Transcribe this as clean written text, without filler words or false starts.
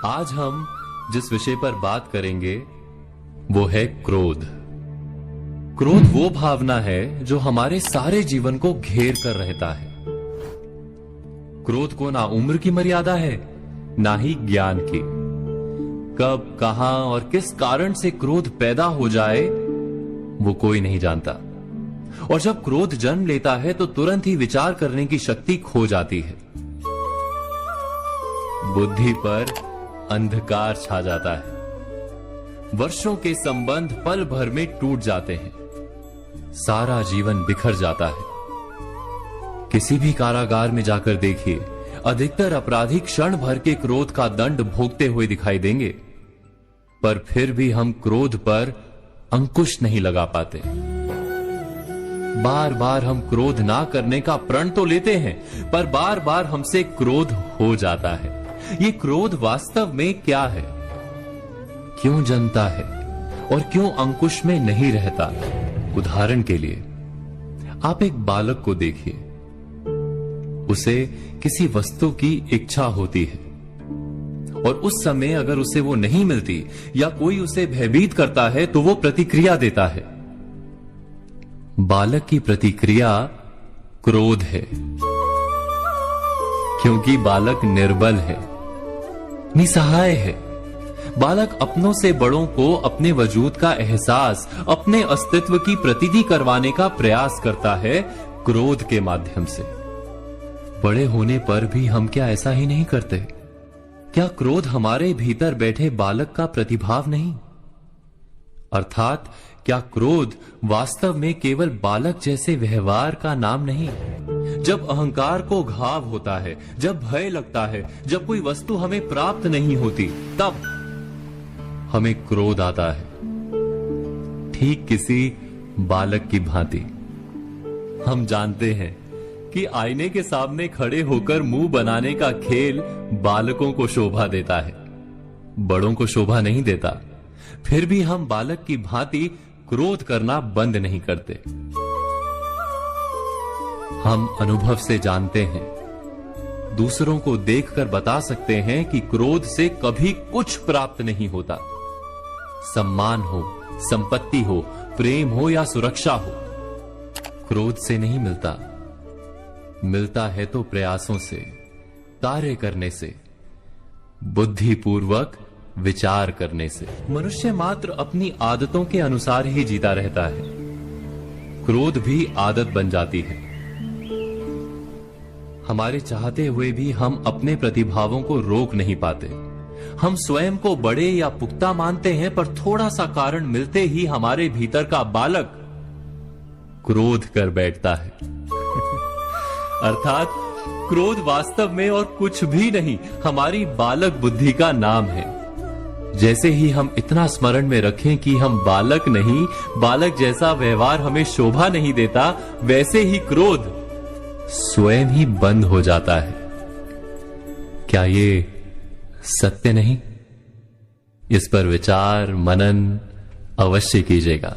आज हम जिस विषय पर बात करेंगे वो है क्रोध। क्रोध वो भावना है जो हमारे सारे जीवन को घेर कर रहता है। क्रोध को ना उम्र की मर्यादा है, ना ही ज्ञान की। कब, कहां और किस कारण से क्रोध पैदा हो जाए वो कोई नहीं जानता। और जब क्रोध जन्म लेता है तो तुरंत ही विचार करने की शक्ति खो जाती है। बुद्धि पर अंधकार छा जाता है। वर्षों के संबंध पल भर में टूट जाते हैं। सारा जीवन बिखर जाता है। किसी भी कारागार में जाकर देखिए, अधिकतर अपराधी क्षण भर के क्रोध का दंड भोगते हुए दिखाई देंगे, पर फिर भी हम क्रोध पर अंकुश नहीं लगा पाते। बार बार हम क्रोध ना करने का प्रण तो लेते हैं, पर बार बार हमसे क्रोध हो जाता है। ये क्रोध वास्तव में क्या है, क्यों जन्मता है और क्यों अंकुश में नहीं रहता? उदाहरण के लिए आप एक बालक को देखिए। उसे किसी वस्तु की इच्छा होती है और उस समय अगर उसे वो नहीं मिलती या कोई उसे भयभीत करता है तो वो प्रतिक्रिया देता है। बालक की प्रतिक्रिया क्रोध है, क्योंकि बालक निर्बल है, निसहाय है। बालक अपनों से बड़ों को अपने वजूद का एहसास, अपने अस्तित्व की प्रतीति करवाने का प्रयास करता है क्रोध के माध्यम से। बड़े होने पर भी हम क्या ऐसा ही नहीं करते? क्या क्रोध हमारे भीतर बैठे बालक का प्रतिभाव नहीं? अर्थात क्या क्रोध वास्तव में केवल बालक जैसे व्यवहार का नाम नहीं? जब अहंकार को घाव होता है, जब भय लगता है, जब कोई वस्तु हमें प्राप्त नहीं होती, तब हमें क्रोध आता है, ठीक किसी बालक की भांति। हम जानते हैं कि आईने के सामने खड़े होकर मुंह बनाने का खेल बालकों को शोभा देता है, बड़ों को शोभा नहीं देता। फिर भी हम बालक की भांति क्रोध करना बंद नहीं करते। हम अनुभव से जानते हैं, दूसरों को देखकर बता सकते हैं कि क्रोध से कभी कुछ प्राप्त नहीं होता। सम्मान हो, संपत्ति हो, प्रेम हो या सुरक्षा हो, क्रोध से नहीं मिलता। मिलता है तो प्रयासों से, कार्य करने से, बुद्धिपूर्वक विचार करने से। मनुष्य मात्र अपनी आदतों के अनुसार ही जीता रहता है। क्रोध भी आदत बन जाती है। हमारे चाहते हुए भी हम अपने प्रतिभावों को रोक नहीं पाते। हम स्वयं को बड़े या पुख्ता मानते हैं, पर थोड़ा सा कारण मिलते ही हमारे भीतर का बालक क्रोध कर बैठता है। अर्थात क्रोध वास्तव में और कुछ भी नहीं, हमारी बालक बुद्धि का नाम है। जैसे ही हम इतना स्मरण में रखें कि हम बालक नहीं, बालक जैसा व्यवहार हमें शोभा नहीं देता, वैसे ही क्रोध स्वयं ही बंद हो जाता है। क्या ये सत्य नहीं? इस पर विचार मनन अवश्य कीजिएगा।